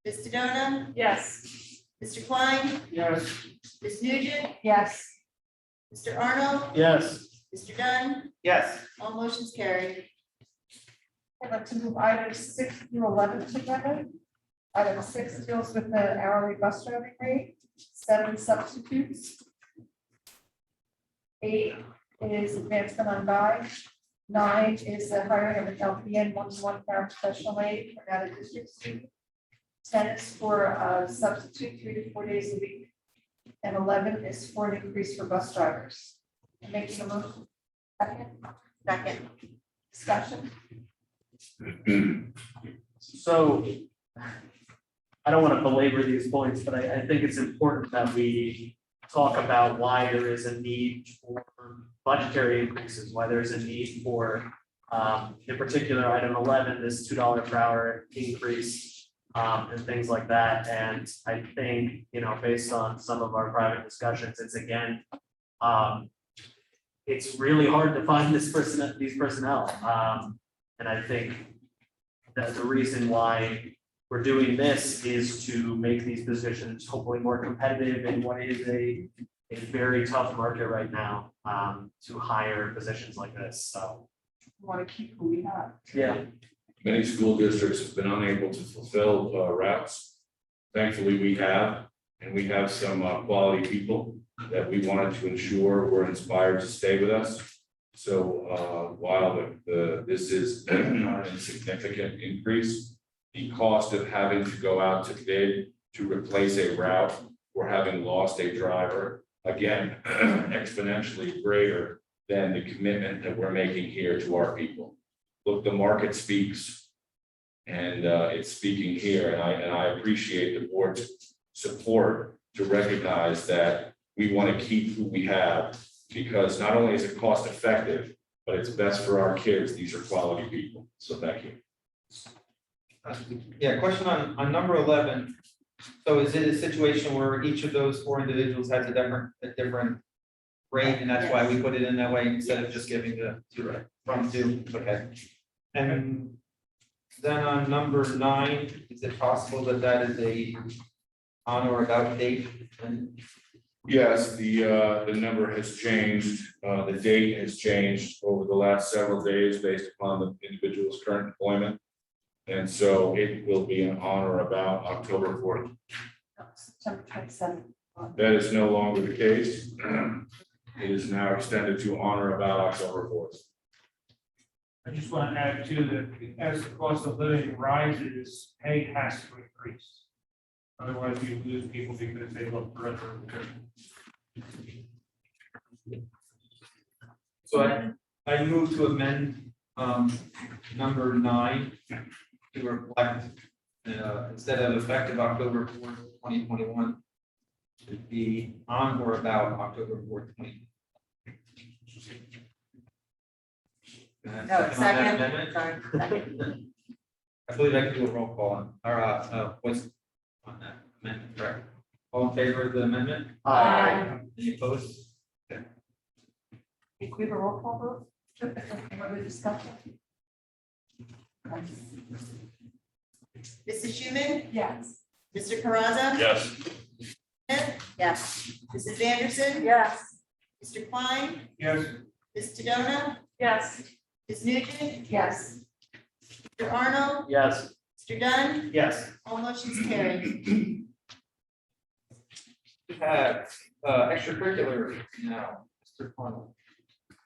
Ms. Sedona? Yes. Mr. Klein? Yes. Ms. Nugent? Yes. Mr. Arnold? Yes. Mr. Dunn? Yes. All motions carried. I'd like to move items 6 through 11 together. Item 6 deals with the hourly bus driving rate, 7 substitutes. 8 is advancement on guide. 9 is the hiring of an LPN 1-to-1 paraprofessional aide for out of district student. 10 is for a substitute 3 to 4 days a week. And 11 is for an increase for bus drivers. Making a motion. Second. Discussion. So I don't want to belabor these points, but I think it's important that we talk about why there is a need for budgetary increases, why there's a need for, in particular, item 11, this $2 per hour increase, and things like that. And I think, based on some of our private discussions, it's again, it's really hard to find these personnel. And I think that the reason why we're doing this is to make these positions hopefully more competitive in what is a very tough market right now, to hire positions like this, so. We want to keep who we have. Yeah. Many school districts have been unable to fulfill routes. Thankfully, we have, and we have some quality people. that we wanted to ensure were inspired to stay with us. So while this is not a significant increase, the cost of having to go out to bid to replace a route or having lost a driver, again, exponentially greater than the commitment that we're making here to our people. Look, the market speaks, and it's speaking here, and I appreciate the board's support to recognize that we want to keep who we have, because not only is it cost effective, but it's best for our kids. These are quality people. So thank you. Yeah, question on number 11. So is it a situation where each of those 4 individuals has a different rate, and that's why we put it in that way instead of just giving the from 2? Okay. And then on number 9, is it possible that that is a on or about date? And Yes, the number has changed. The date has changed over the last several days based upon the individual's current employment. And so it will be on or about October 4th. September 27th. That is no longer the case. It is now extended to on or about October 4th. I just want to add too, that as the cost of living rises, pay has to increase. Otherwise, you lose people because they look for other. so I move to amend number 9 to reflect instead of effective October 4th, 2021, to be on or about October 4th, 2021. No, second, sorry, second. I believe I can do a roll call on, or what's on that amendment, correct? All in favor of the amendment? Aye. Any opposed? Can we have a roll call vote? What we discussed? Mrs. Schuman, Yes. Mr. Caraza. Yes. Yes. Mrs. Anderson, Yes. Mr. Klein, Yes. Ms. Sedona, Yes. Ms. Nugent, Yes. Mr. Arnold, Yes. Mr. Dunn, Yes. all motions carried. We have extracurricular now, Mr. Arnold.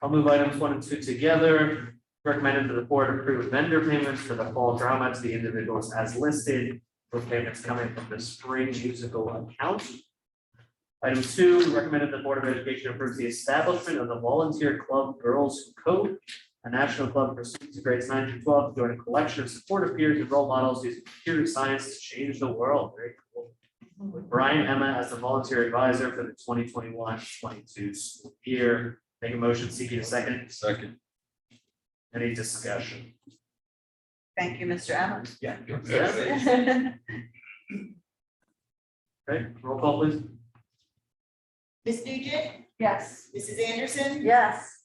I'll move items 1 and 2 together. Recommended that the board approve vendor payments for the fall drama to the individuals as listed, with payments coming from the spring musical account. Item 2, recommended the Board of Education approves the establishment of the Volunteer Club Girls Code, a national club for students in grades 9 through 12 to join a collection of supportive peers and role models using computer science to change the world. Very cool. With Brian Emma as the volunteer advisor for the 2021-22 school year. Make a motion seeking a second. Second. Any discussion? Thank you, Mr. Evans. Yeah. Yes. Okay, roll call please. Ms. Nugent, Yes. Mrs. Anderson, Yes.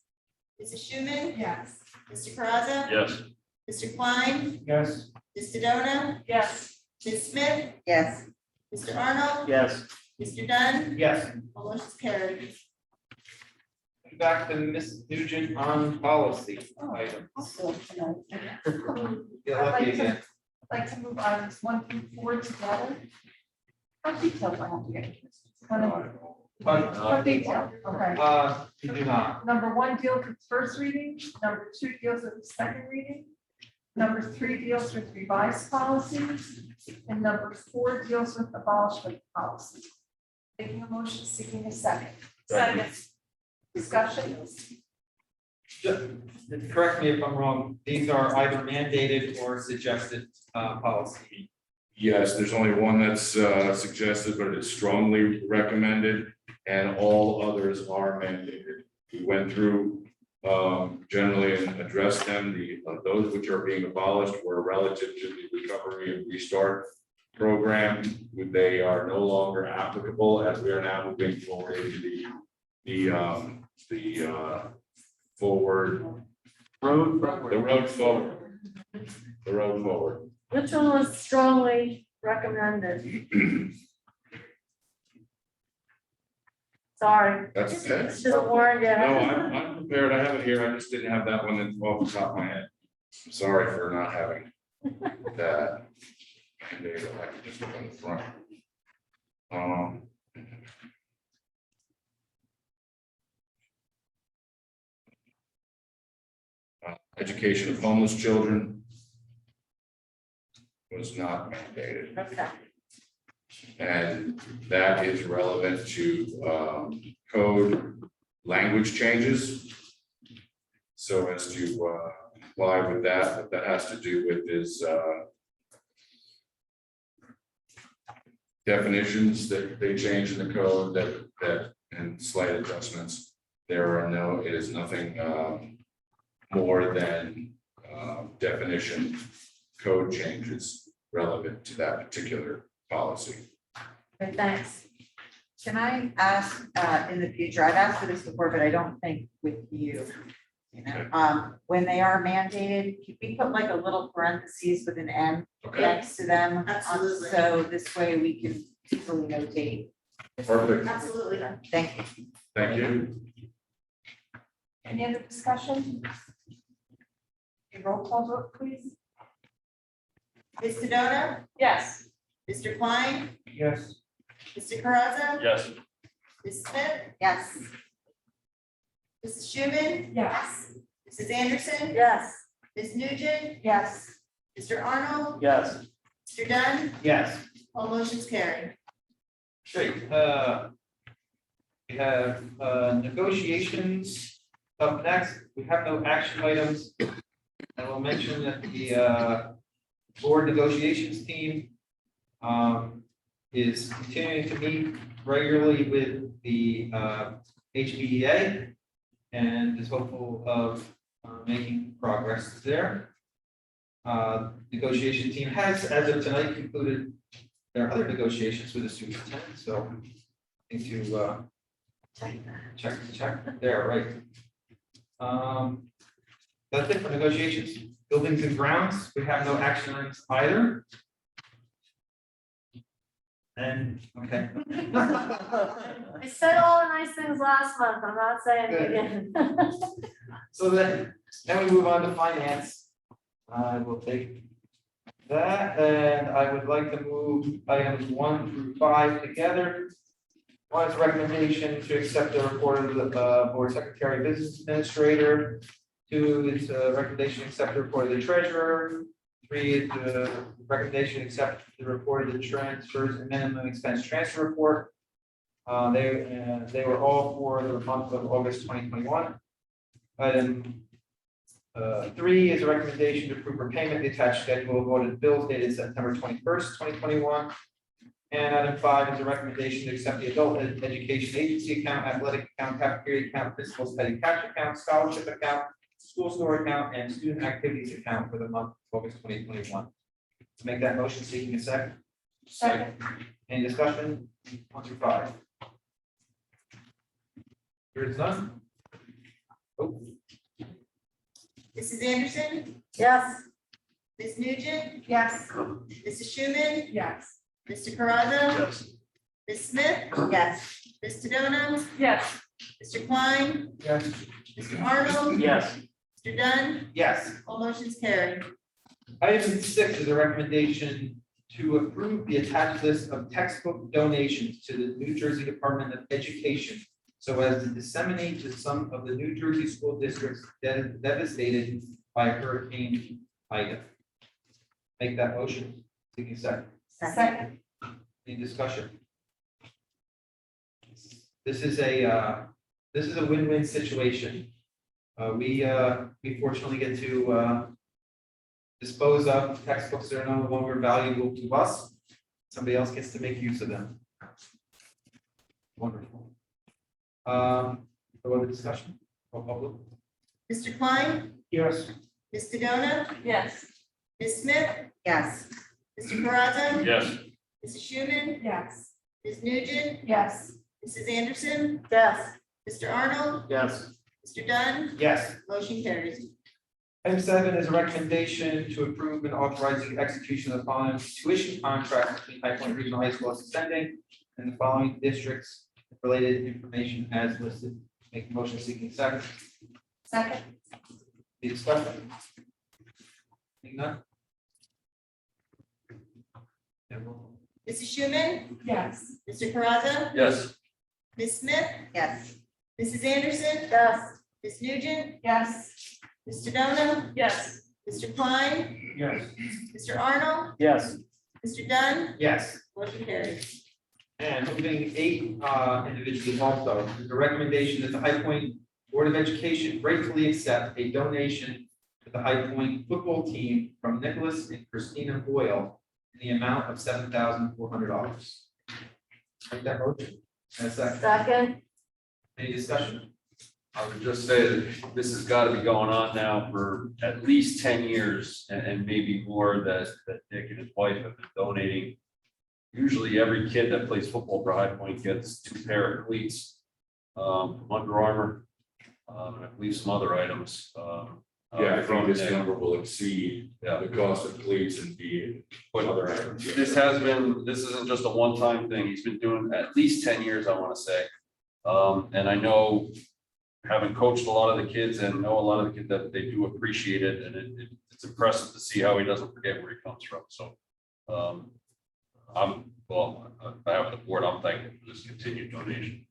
Mrs. Schuman, Yes. Mr. Caraza, Yes. Mr. Klein, Yes. Ms. Sedona, Yes. Ms. Smith, Yes. Mr. Arnold, Yes. Mr. Dunn, Yes. all motions carried. Back to Ms. Nugent on policy item. Get lucky again. I'd like to move items 1 through 4 together. How detailed I have to get? Kind of- How detailed, okay. You do not. Number 1 deals with first reading, number 2 deals with the second reading. Number 3 deals with revised policies, and number 4 deals with abolishment policy. Making a motion, seeking a second. Second. Discussion. Correct me if I'm wrong, these are either mandated or suggested policy. Yes, there's only one that's suggested, but it's strongly recommended, and all others are mandated. We went through generally and addressed them. Those which are being abolished were relative to the recovery and restart program. They are no longer applicable as we are now moving forward into the forward, Road. the road forward. The road forward. Which one was strongly recommended? Sorry. That's okay. Should have warned you. No, I'm prepared. I have it here. I just didn't have that one off the top of my head. I'm sorry for not having that. And there you go. I can just look on the front. education of homeless children was not mandated. Okay. And that is relevant to code language changes. So as to comply with that, what that has to do with is definitions that they change in the code that and slight adjustments. It is nothing more than definition code changes relevant to that particular policy. Okay, thanks. Can I ask, in the future, I've asked for this before, but I don't think with you. You know, when they are mandated, could we put like a little parentheses with an M Okay, next to them? Absolutely. So this way we can easily notate. perfect. Absolutely. Thank you. Thank you. Any other discussion? A roll call vote, please. Ms. Sedona, Yes. Mr. Klein, Yes. Mr. Caraza, Yes. Ms. Smith, Yes. Mrs. Schuman, Yes. Mrs. Anderson, Yes. Ms. Nugent, Yes. Mr. Arnold, Yes. Mr. Dunn, Yes. all motions carried. Great, we have negotiations up next, we have no action items. I will mention that the board negotiations team is continuing to meet regularly with the HPEA and is hopeful of making progress there. Negotiation team has, as of tonight, concluded their other negotiations with the superintendent, so I think to check there, right. That's it for negotiations. Buildings and grounds, we have no action items either. And, okay. I said all the nice things last month, I'm not saying it again. So then we move on to finance. I will take that, and I would like to move items 1 through 5 together. One is recommendation to accept the report of the board secretary, business administrator. 2 is recommendation to accept the report of the treasurer. 3 is the recommendation to accept the report of the transfers and minimum expense transfer report. They were all for the month of August 2021. Item 3 is a recommendation to approve repayment of the attached schedule of audited bills dated September 21st, 2021. And item 5 is a recommendation to accept the adult education agency account, athletic account, cafeteria account, principal's petty cash account, scholarship account, school store account, and student activities account for the month of August 2021. To make that motion, seeking a second. Second. Any discussion? 1 through 5. Here is none. Oh, Mrs. Anderson, Yes. Ms. Nugent, Yes. Mrs. Schuman, Yes. Mr. Caraza, Yes. Ms. Smith, Yes. Ms. Sedona, Yes. Mr. Klein, yes. Mr. Arnold, Yes. Mr. Dunn, Yes. all motions carried. Item 6 is a recommendation to approve the attached list of textbook donations to the New Jersey Department of Education so as to disseminate to some of the New Jersey school districts devastated by Hurricane Ida. Make that motion. Seeking a second. Second. Any discussion? This is a win-win situation. We fortunately get to dispose of textbooks that are no longer valuable to us. Somebody else gets to make use of them. Wonderful. No other discussion? Or public? Mr. Klein, Yes. Ms. Sedona, Yes. Ms. Smith, Yes. Mr. Caraza, Yes. Mrs. Schuman, Yes. Ms. Nugent, Yes. Mrs. Anderson, Yes. Mr. Arnold, Yes. Mr. Dunn, Yes. motion carries. Item 7 is a recommendation to approve and authorize the execution of the following tuition contracts between High Point Regional High School Ascending and the following districts. Related information as listed. Make the motion seeking second. Second. The discussion. Seeing none. And roll call. Mrs. Schuman, Yes. Mr. Caraza, Yes. Ms. Smith, Yes. Mrs. Anderson, Yes. Ms. Nugent, Yes. Mr. Dona, Yes. Mr. Klein, Yes. Mr. Arnold, Yes. Mr. Dunn, Yes. motion carries. And moving 8 individually also, the recommendation that the High Point Board of Education gratefully accept a donation to the High Point football team from Nicholas and Christina Boyle in the amount of $7,400. Make that motion. And a second. Second, Any discussion? I would just say that this has got to be going on now for at least 10 years and maybe more that Nick and his wife have been donating. Usually every kid that plays football for High Point gets 2 pair of cleats from Under Armour. And I believe some other items. Yeah, I think from this Nick. number will exceed Yeah. the cost of cleats and be other items. This isn't just a one-time thing. He's been doing at least 10 years, I want to say. And I know, having coached a lot of the kids and know a lot of the kids, that they do appreciate it, and it's impressive to see how he doesn't forget where he comes from. So, on behalf of the board, I'm thankful for this continued donation.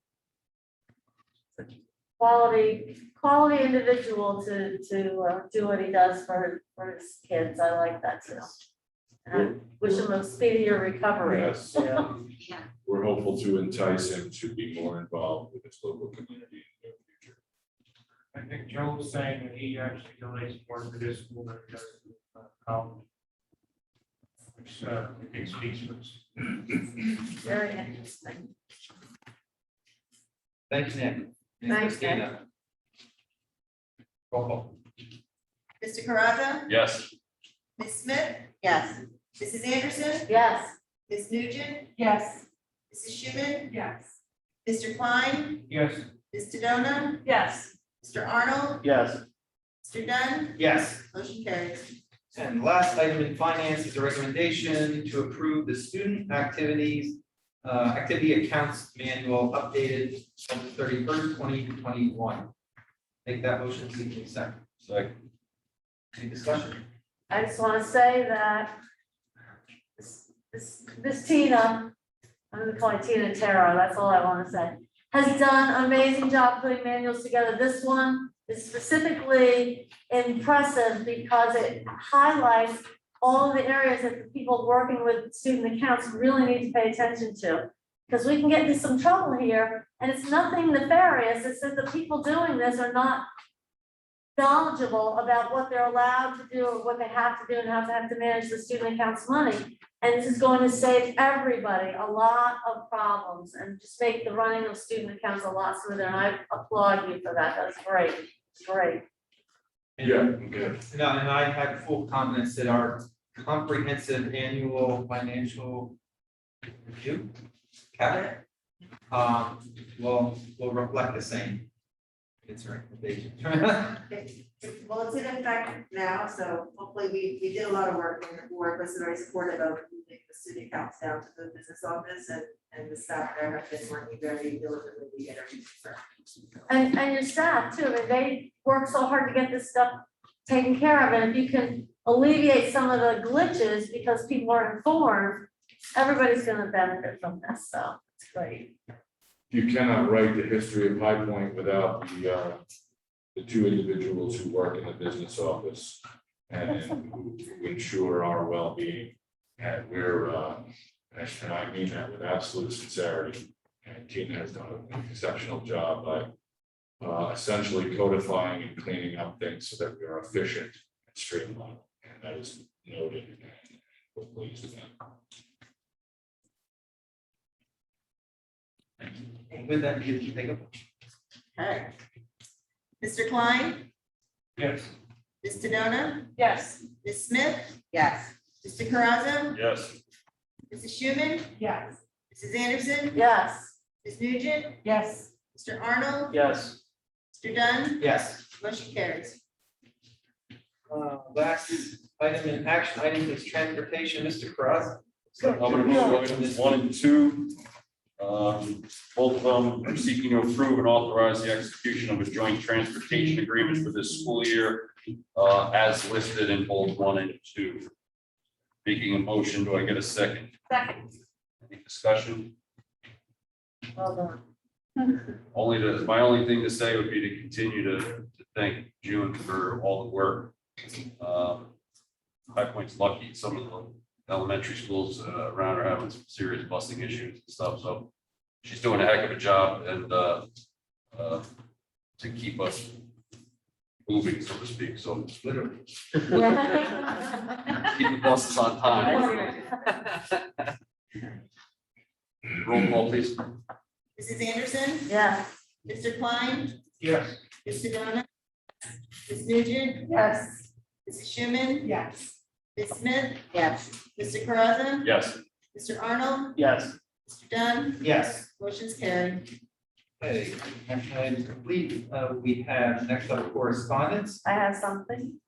quality individual to do what he does for his kids. I like that too. And I wish him a speedier recovery. Yes, Yeah. we're hopeful to entice him to be more involved with his local community in the near future. I think Joe was saying that he actually donates more to this school than he does to college. Which I think speaks for us. Very interesting. Thank you, Nick. And Thanks, Nick. Christina. Roll call. Mr. Caraza, Yes. Ms. Smith, Yes. Mrs. Anderson, Yes. Ms. Nugent, Yes. Mrs. Schuman, Yes. Mr. Klein, Yes. Ms. Sedona, Yes. Mr. Arnold, Yes. Mr. Dunn, Yes. motion carries. And the last item in finance is a recommendation to approve the student activity accounts manual updated on the 31st, 2021. Make that motion, seeking second. Second. Any discussion? I just want to say that this Tina, I'm gonna call her Tina Tara, that's all I want to say, has done an amazing job putting manuals together. This one is specifically impressive because it highlights all of the areas that the people working with student accounts really need to pay attention to. Because we can get into some trouble here, and it's nothing nefarious, it's that the people doing this are not knowledgeable about what they're allowed to do or what they have to do and how to have to manage the student accounts money. And this is going to save everybody a lot of problems and just make the running of student accounts a lot smoother. And I applaud you for that. That's great. It's great. Yeah, good. No, and I have full confidence that our comprehensive annual financial review, CAP, will reflect the same. It's a recommendation. Well, it's in effect now, so hopefully we did a lot of work, and the board was very supportive of moving the student accounts down to the business office, and the staff there have been working very diligently to get everything started. And your staff too. I mean, they work so hard to get this stuff taken care of. And if you can alleviate some of the glitches because people are informed, everybody's gonna benefit from this. So it's great. You cannot write the history of High Point without the 2 individuals who work in the business office and who ensure our well-being. And we're, and I mean that with absolute sincerity. And Tina has done an exceptional job by essentially codifying and cleaning up things so that we are efficient and streamlined. And that is noted, and we're pleased with that. And with that, you can take a. Okay. Mr. Klein, Yes. Ms. Sedona, Yes. Ms. Smith, Yes. Mr. Caraza, Yes. Mrs. Schuman, Yes. Mrs. Anderson, Yes. Ms. Nugent, Yes. Mr. Arnold, Yes. Mr. Dunn, Yes. motion carries. Last item in action item is transportation, Mr. Carrazza. I'm gonna move items 1 and 2. Both of them are seeking to approve and authorize the execution of a joint transportation agreement for this school year, as listed in both 1 and 2. Making a motion, do I get a second? Second. Any discussion? Well done. My only thing to say would be to continue to thank June for all the work. High Point's lucky, some of the elementary schools around are having some serious busing issues and stuff, so she's doing a heck of a job and to keep us moving, so to speak, so literally keep the buses on time. Roll call, please. Mrs. Anderson, Yes. Mr. Klein, Yes. Mr. Donna, Ms. Nugent, Yes. Mrs. Schuman, Yes. Ms. Smith, Yes. Mr. Caraza, Yes. Mr. Arnold, Yes. Mr. Dunn, Yes. motion's carried. Okay, action items complete. We have next up correspondence. I have something.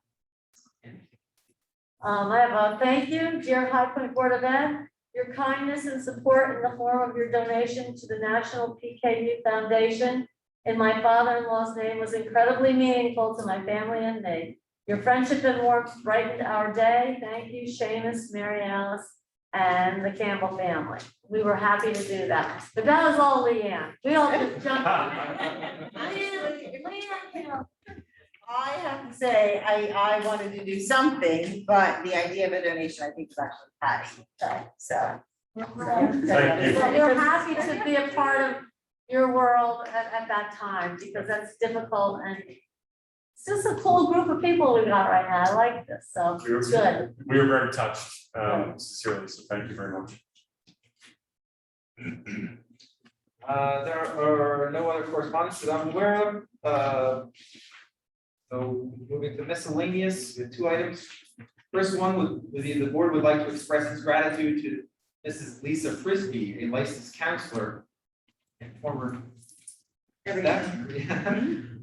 I have a thank you, dear High Point Board of Ed. Your kindness and support in the form of your donation to the National PKU Foundation in my father-in-law's name was incredibly meaningful to my family and me. Your friendship and warmth brightened our day. Thank you, Seamus, Mary Alice, and the Campbell family. We were happy to do that. But that was all Leanne. We all just jumped. Leanne, I have to say, I wanted to do something, but the idea of a donation, I think, is actually Patty. So. Thank you. We're happy to be a part of your world at that time, because that's difficult, and it's just a cool group of people we got right now. I like this, so it's good. We were very touched, sincerely, so thank you very much. There are no other correspondence that I'm aware of. So moving to miscellaneous, we have two items. First one would be the board would like to express its gratitude to Mrs. Lisa Frisbee, a licensed counselor and former staff,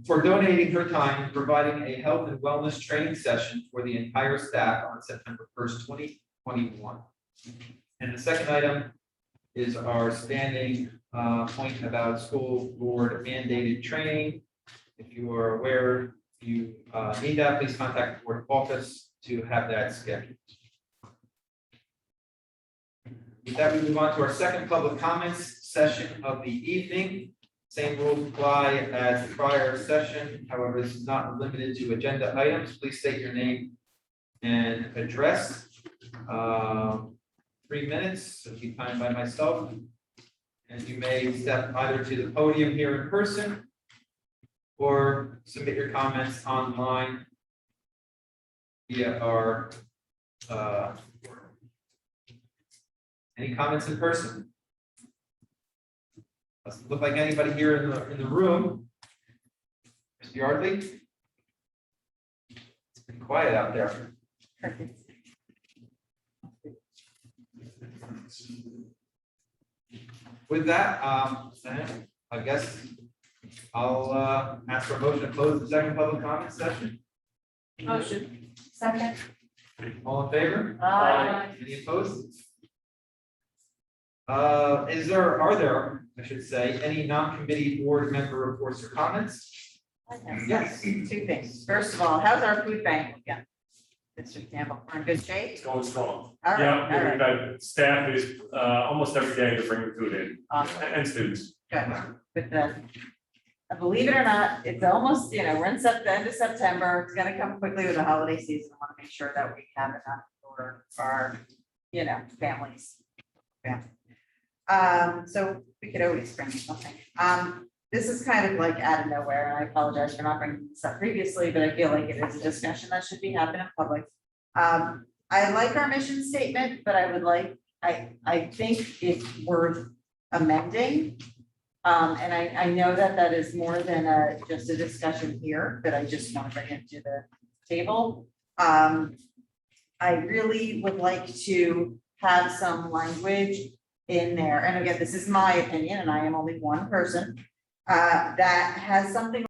for donating her time and providing a health and wellness training session for the entire staff on September 1st, 2021. And the second item is our standing point about school board mandated training. If you are aware you need that, please contact the board office to have that scheduled. With that, we move on to our second public comments session of the evening. Same rules apply as the prior session. However, this is not limited to agenda items. Please state your name and address. 3 minutes, it'll be timed by myself. And you may step either to the podium here in person or submit your comments online via our any comments in person? Doesn't look like anybody here in the room. Mr. Yardley? It's been quiet out there. With that, I guess I'll ask for a motion to close the second public comment session. Motion. Second. All in favor? Aye. Any opposed? Are there, I should say, any non-committee board member reports or comments? Yes. Two things. First of all, how's our food bank again? Mr. Campbell, we're in good shape? It's going strong. All right, Yeah, all we've right. had staff is almost every day to bring the food in, Awesome. and students. Good. But believe it or not, it's almost, we're in the end of September. It's gonna come quickly with the holiday season. I want to make sure that we have enough for our, families. Yeah. So we could always bring something. This is kind of like out of nowhere, and I apologize for not bringing this up previously, but I feel like it is a discussion that should be happening in public. I like our mission statement, but I would like, I think it's worth amending. And I know that is more than just a discussion here, but I just want to bring it to the table. I really would like to have some language in there, and again, this is my opinion, and I am only one person, that has something